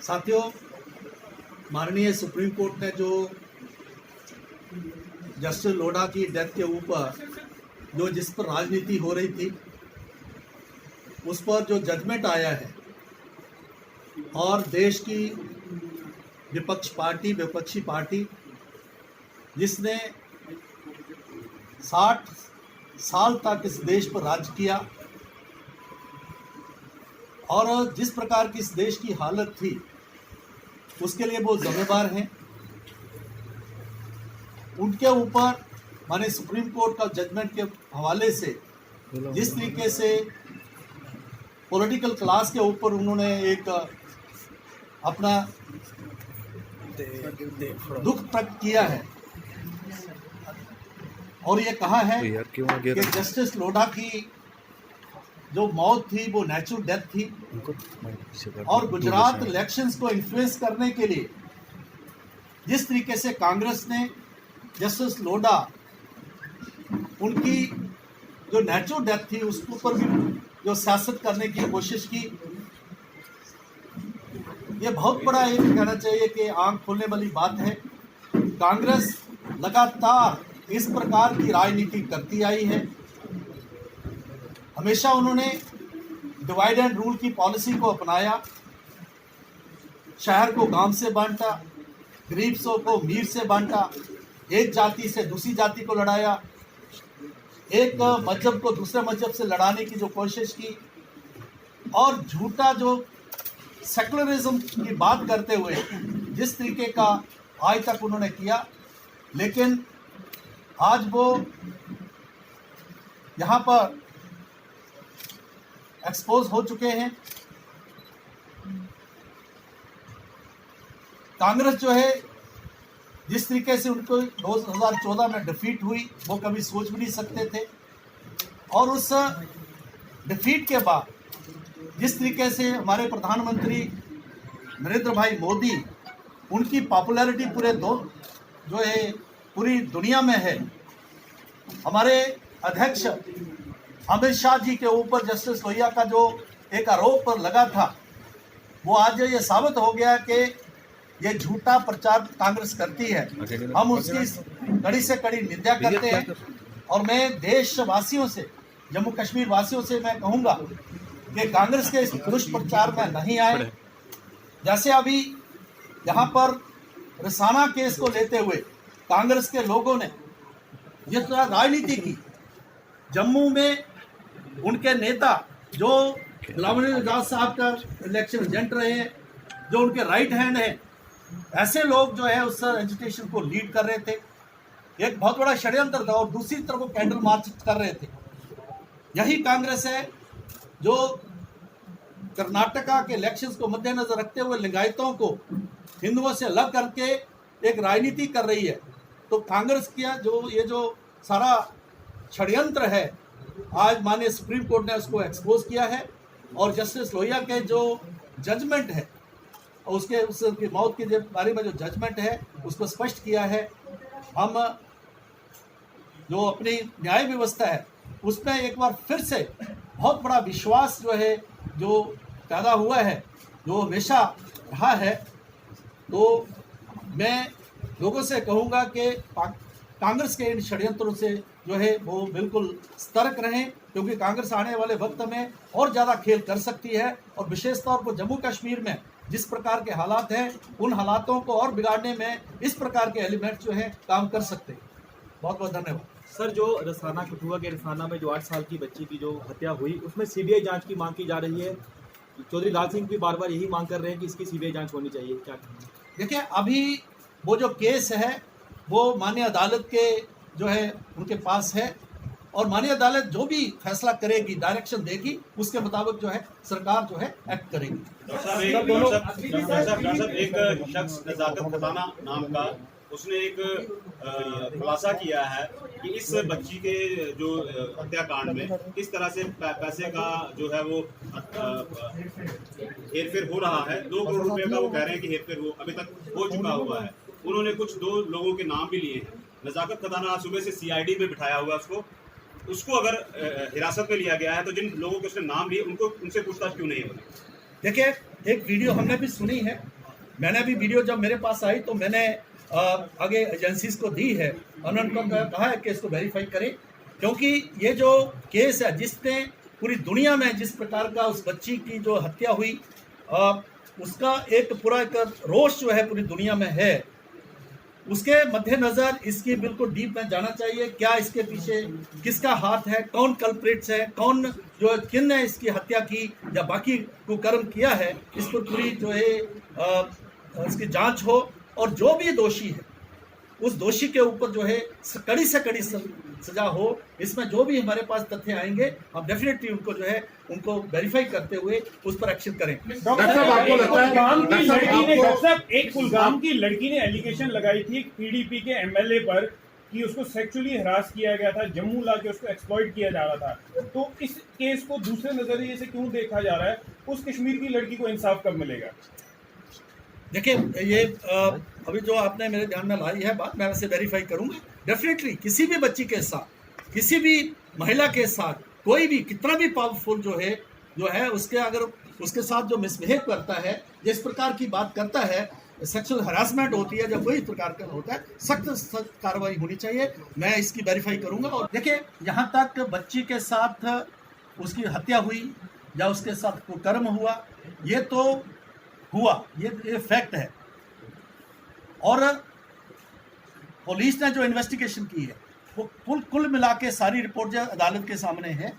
साथियों, माननीय supreme court ने जो जस्टिस लोढ़ा की डेथ के ऊपर जिस पर राजनीति हो रही थी उस पर जो जजमेंट आया है और देश की विपक्षी पार्टी जिसने 60 साल तक इस देश पर राज किया और जिस प्रकार की इस देश की हालत थी उसके लिए वो जिम्मेदार हैं। उनके ऊपर माने सुप्रीम कोर्ट का जजमेंट के हवाले से जिस तरीके से पॉलिटिकल क्लास के ऊपर उन्होंने एक अपना दुख प्रकट किया है और ये कहा है कि जस्टिस लोढ़ा की जो मौत थी वो नेचुरल डेथ थी और गुजरात इलेक्शंस को इन्फ्लुएंस करने के लिए जिस तरीके से कांग्रेस ने जस्टिस लोढ़ा उनकी जो नेचुरल डेथ थी उसके ऊपर भी जो सियासत करने की कोशिश की, ये बहुत बड़ा एक कहना चाहिए कि आंख खोलने वाली बात है। कांग्रेस लगातार इस प्रकार की राजनीति करती आई है। हमेशा उन्होंने डिवाइड एंड रूल की पॉलिसी को अपनाया, शहर को गांव से बांटा, गरीबों को अमीर से बांटा, एक जाति से दूसरी जाति को लड़ाया, एक मजहब को दूसरे मजहब से लड़ाने की जो कोशिश की और झूठा जो सेकुलरिज्म की बात करते हुए जिस तरीके का आज तक उन्होंने किया, लेकिन आज वो यहाँ पर एक्सपोज हो चुके हैं। कांग्रेस जो है जिस तरीके से उनको 2014 में डिफीट हुई वो कभी सोच भी नहीं सकते थे और उस डिफीट के बाद जिस तरीके से हमारे प्रधानमंत्री नरेंद्र भाई मोदी उनकी पॉपुलैरिटी पूरी दुनिया में है। हमारे अध्यक्ष अमित शाह जी के ऊपर जस्टिस लोहिया का जो एक आरोप पर लगा था वो आज ये साबित हो गया कि ये झूठा प्रचार कांग्रेस करती है। हम उसकी कड़ी से कड़ी निंदा करते हैं और मैं देशवासियों से, जम्मू कश्मीर वासियों से मैं कहूँगा कि कांग्रेस के इस दुष्प्रचार में नहीं आए। जैसे अभी यहाँ पर रिसाना केस को लेते हुए कांग्रेस के लोगों ने जिस तरह राजनीति की, जम्मू में उनके नेता जो गुलाम नबी आज़ाद साहब का इलेक्शन एजेंट रहे हैं, जो उनके राइट हैंड हैं, ऐसे लोग जो है उस एजिटेशन को लीड कर रहे थे। एक बहुत बड़ा षड्यंत्र था और दूसरी तरफ वो कैंडल मार्च कर रहे थे। यही कांग्रेस है जो कर्नाटका के इलेक्शंस को मद्देनजर रखते हुए लिंगायतों को हिंदुओं से अलग करके एक राजनीति कर रही है। तो कांग्रेस का जो सारा षड्यंत्र है आज माननीय सुप्रीम कोर्ट ने उसको एक्सपोज किया है और जस्टिस लोहिया के जो जजमेंट है और उसकी मौत के बारे में जो जजमेंट है उसको स्पष्ट किया है। हम जो अपनी न्याय व्यवस्था है उसमें एक बार फिर से बहुत बड़ा विश्वास जो पैदा हुआ है, जो हमेशा रहा है। तो मैं लोगों से कहूँगा कि कांग्रेस के इन षड्यंत्रों से वो बिल्कुल सतर्क रहें, क्योंकि कांग्रेस आने वाले वक्त में और ज़्यादा खेल कर सकती है और विशेष तौर पर जम्मू कश्मीर में जिस प्रकार के हालात हैं उन हालातों को और बिगाड़ने में इस प्रकार के एलिमेंट्स काम कर सकते हैं। बहुत बहुत धन्यवाद। सर, जो रसाना कठुआ के रसाना में जो 8 साल की बच्ची की जो हत्या हुई उसमें सीबीआई जांच की मांग की जा रही है। चौधरी लाल सिंह भी बार बार यही मांग कर रहे हैं कि इसकी सीबीआई जांच होनी चाहिए, क्या कहेंगे? देखिए, अभी वो जो केस है वो माननीय अदालत के उनके पास है और माननीय अदालत जो भी फैसला करेगी, डायरेक्शन देगी, उसके मुताबिक सरकार एक्ट करेगी। एक शख्स नजाकत खजाना नाम का उसने एक खुलासा किया है कि इस बच्ची के जो हत्याकांड में किस तरह से पैसे का वो हेरफेर हो रहा है। 2 करोड़ रुपए का वो कह रहे हैं कि हेरफेर अभी तक हो चुका हुआ है। उन्होंने कुछ 2 लोगों के नाम भी लिए हैं। नजाकत खजाना सुबह से सीआईडी में बिठाया हुआ उसको अगर हिरासत में लिया गया है तो जिन लोगों के उसने नाम लिए उनसे पूछताछ क्यों नहीं हो रही? देखिए, एक वीडियो हमने भी सुनी है, मैंने भी वीडियो जब मेरे पास आई तो मैंने आगे एजेंसीज को दी है, उन्होंने कहा है कि इसको वेरीफाई करें, क्योंकि ये जो केस है जिसने पूरी दुनिया में जिस प्रकार का उस बच्ची की जो हत्या हुई, उसका एक पूरा एक रोष जो है पूरी दुनिया में है, उसके मद्देनजर इसकी बिल्कुल डीप में जाना चाहिए, क्या इसके पीछे किसका हाथ है, कौन कल्प्रिट्स है, कौन जो किन ने इसकी हत्या की या बाकी कुकर्म किया है, इस पर पूरी जो है इसकी जांच हो, और जो भी दोषी है उस दोषी के ऊपर जो है कड़ी से कड़ी सजा हो। इसमें जो भी हमारे पास तथ्य आएंगे हम डेफिनेटली उनको जो है उनको वेरीफाई करते हुए उस पर एक्शन करें। एक कुलगाम की लड़की ने एलिगेशन लगाई थी पीडीपी के एमएलए पर कि उसको सेक्सुअली हरास किया गया था, जम्मू लाके उसको एक्सप्लॉइट किया जा रहा था। तो इस केस को दूसरे नजरिए से क्यों देखा जा रहा है? उस कश्मीर की लड़की को इंसाफ कब मिलेगा? देखिए, ये अभी जो आपने मेरे ध्यान में लाई है बात, मैं वैसे वेरीफाई करूंगा डेफिनेटली। किसी भी बच्ची के साथ, किसी भी महिला के साथ, कोई भी कितना भी पावरफुल जो है उसके अगर उसके साथ जो मिसबिहेव करता है, जिस प्रकार की बात करता है, सेक्सुअल हरासमेंट होती है, जब कोई प्रकार का होता है, सख्त कार्रवाई होनी चाहिए। मैं इसकी वेरीफाई करूंगा। और देखिए, यहाँ तक बच्ची के साथ उसकी हत्या हुई या उसके साथ कुकर्म हुआ, ये तो हुआ, ये फैक्ट है। और पुलिस ने जो इन्वेस्टिगेशन की है वो कुल मिला के सारी रिपोर्ट जो अदालत के सामने है,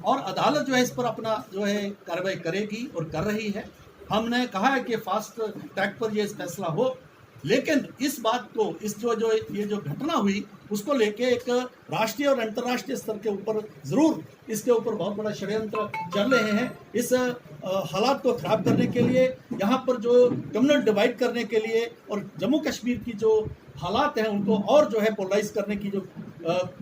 और अदालत जो है इस पर अपना जो है कार्रवाई करेगी और कर रही है। हमने कहा है कि फास्ट ट्रैक पर ये फैसला हो, लेकिन इस बात को, इस ये जो घटना हुई उसको लेके एक राष्ट्रीय और अंतर्राष्ट्रीय स्तर के ऊपर जरूर इसके ऊपर बहुत बड़ा षड्यंत्र चल रहे हैं। इस हालात को खराब करने के लिए, यहाँ पर जो कम्युनल डिवाइड करने के लिए, और जम्मू कश्मीर की जो हालात हैं उनको और जो है पोलराइज करने की जो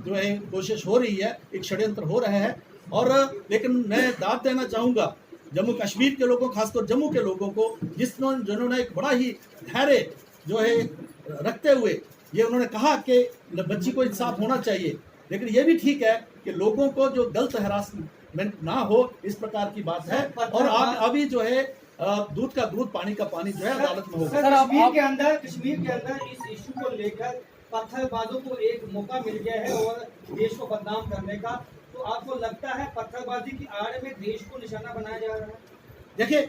है कोशिश हो रही है, एक षड्यंत्र हो रहा है। और लेकिन मैं दाद देना चाहूँगा जम्मू कश्मीर के लोगों, खासकर जम्मू के लोगों को, जिन्होंने एक बड़ा ही धैर्य जो है रखते हुए ये उन्होंने कहा कि बच्ची को इंसाफ होना चाहिए, लेकिन ये भी ठीक है कि लोगों को जो गलत हरासमेंट ना हो, इस प्रकार की बात है। और आप अभी जो है दूध का दूध, पानी का पानी जो है अदालत में होगा। कश्मीर के अंदर इस इशू को लेकर पत्थरबाजों को एक मौका मिल गया है और देश को बदनाम करने का, तो आपको लगता है पत्थरबाजी की आड़ में देश को निशाना बनाया जा रहा है? देखिए,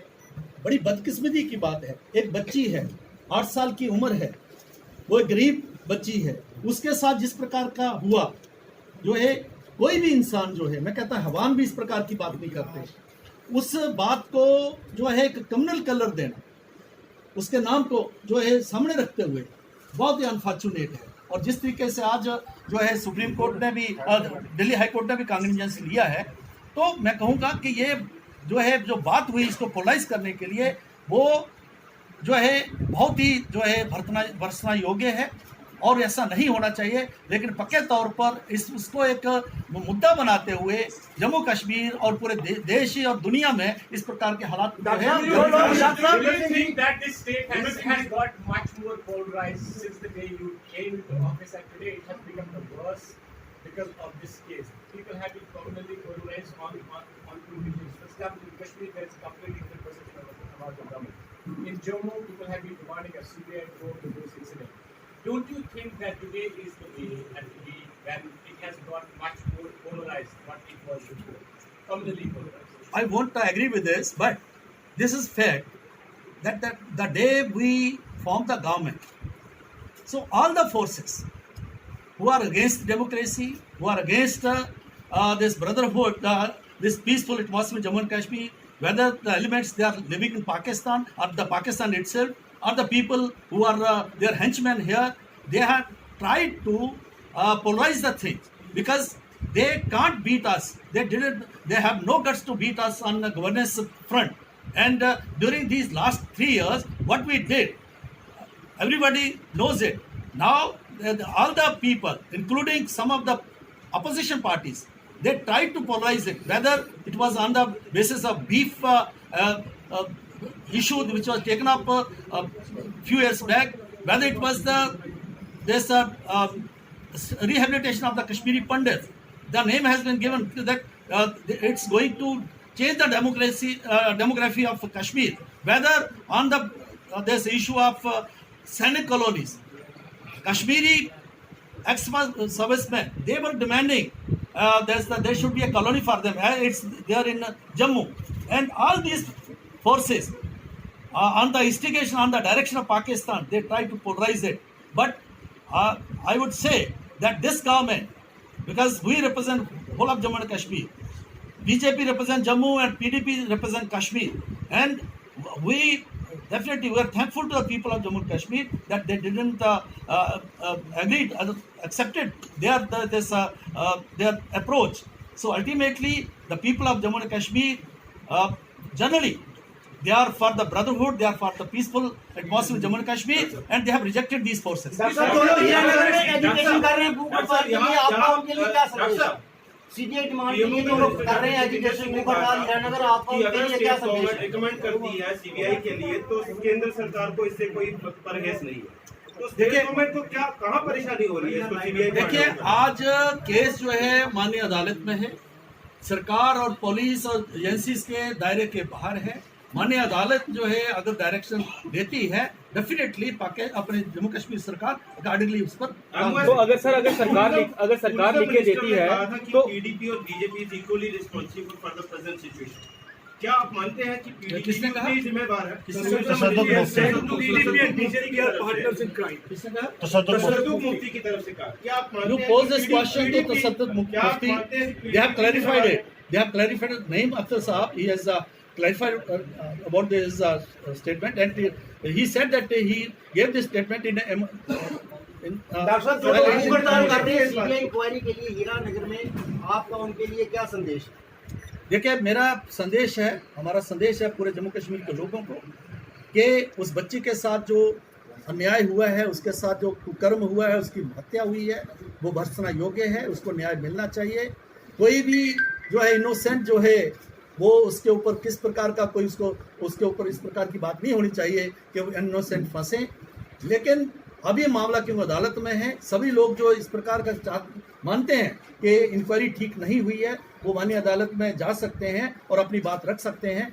बड़ी बदकिस्मती की बात है, एक बच्ची है, 8 साल की उम्र है, वो एक गरीब बच्ची है, उसके साथ जिस प्रकार का हुआ, जो है कोई भी इंसान जो है, मैं कहता हैवान भी इस प्रकार की बात नहीं करते। उस बात को जो है एक कम्युनल कलर देना, उसके नाम को जो है सामने रखते हुए बहुत ही अनफॉर्चुनेट है। और जिस तरीके से आज जो है सुप्रीम कोर्ट ने भी, दिल्ली हाई कोर्ट ने भी कॉग्निजेंस लिया है, तो मैं कहूँगा कि ये जो बात हुई इसको पोलराइज करने के लिए वो जो है बहुत ही जो है बरसना योग्य है, और ऐसा नहीं होना चाहिए। लेकिन पक्के तौर पर उसको एक मुद्दा बनाते हुए जम्मू कश्मीर और पूरे देश और दुनिया में इस प्रकार के हालात जो है in Jammu, people have been demanding a CBI probe to this incident. Don't you think that today is the day and when it has got much more polarized what it was before, communally polarized? I won't agree with this, but this is fact that the day we formed the government, so all the forces who are against democracy, who are against this brotherhood, this peaceful atmosphere in Jammu and Kashmir, whether the elements they are living in Pakistan or the Pakistan itself, or the people who are their henchmen here, they have tried to polarize the thing because they can't beat us. They have no guts to beat us on the governance front. And during these last 3 years, what we did, everybody knows it. Now, all the people, including some of the opposition parties, they tried to polarize it, whether it was on the basis of beef issue which was taken up a few years back, whether it was this rehabilitation of the Kashmiri Pandits. The name has been given that it's going to change the demography of Kashmir, whether on the this issue of Sainik colonies. Kashmiri ex-servicemen, they were demanding there should be a colony for them. They are in Jammu, and all these forces on the instigation, on the direction of Pakistan, they try to polarize it. But I would say that this government, because we represent whole of Jammu and Kashmir, BJP represent Jammu and PDP represent Kashmir, and we definitely we are thankful to the people of Jammu and Kashmir that they didn't agreed, accepted their approach. So ultimately, the people of Jammu and Kashmir, generally, they are for the brotherhood, they are for the peaceful atmosphere of Jammu and Kashmir, and they have rejected these forces. Education कर रहे हैं book पर के लिए आपका उनके लिए क्या संदेश है? सीबीआई डिमांड के लिए जो लोग कर रहे हैं एजुकेशन बुक पर हीरानगर, आपका उनके लिए क्या संदेश है? रिकमेंड करती है सीबीआई के लिए, तो केंद्र सरकार को इससे कोई परहेज नहीं है। तो स्टेट गवर्नमेंट को क्या कहाँ परेशानी हो रही है इसको सीबीआई? देखिए, आज केस जो है माननीय अदालत में है, सरकार और पुलिस और एजेंसीज के दायरे के बाहर है। माननीय अदालत जो है अगर डायरेक्शन देती है, डेफिनेटली अपने जम्मू कश्मीर सरकार अकॉर्डिंगली उस पर तो अगर सरकार लिख के देती है तो पीडीपी और BJP is equally responsible for the present situation. क्या आप मानते हैं कि पीडीपी किसने कहा? जिम्मेदार है? तशद्दुद मुफ्ती की तरफ से कहा। क्या आप मानते You हैं pose कि this question to Tasaddud Mufti. They have clarified it. They have clarified it. Naeem Akhtar Sahab, he has clarified about this statement, and he said that he gave this statement in doctor साहब जो लोग हड़ताल कर रहे हैं CBI inquiry के लिए हीरानगर में, आपका उनके लिए क्या संदेश है? देखिए, मेरा संदेश है, हमारा संदेश है पूरे जम्मू कश्मीर के लोगों को कि उस बच्ची के साथ जो अन्याय हुआ है, उसके साथ जो कुकर्म हुआ है, उसकी हत्या हुई है, वो भर्त्सना योग्य है, उसको न्याय मिलना चाहिए। कोई भी जो है इनोसेंट जो है वो उसके ऊपर किस प्रकार का कोई उसके ऊपर इस प्रकार की बात नहीं होनी चाहिए कि वो इनोसेंट फंसे। लेकिन अभी मामला क्योंकि अदालत में है, सभी लोग जो इस प्रकार का मानते हैं कि इंक्वायरी ठीक नहीं हुई है, वो माननीय अदालत में जा सकते हैं और अपनी बात रख सकते हैं।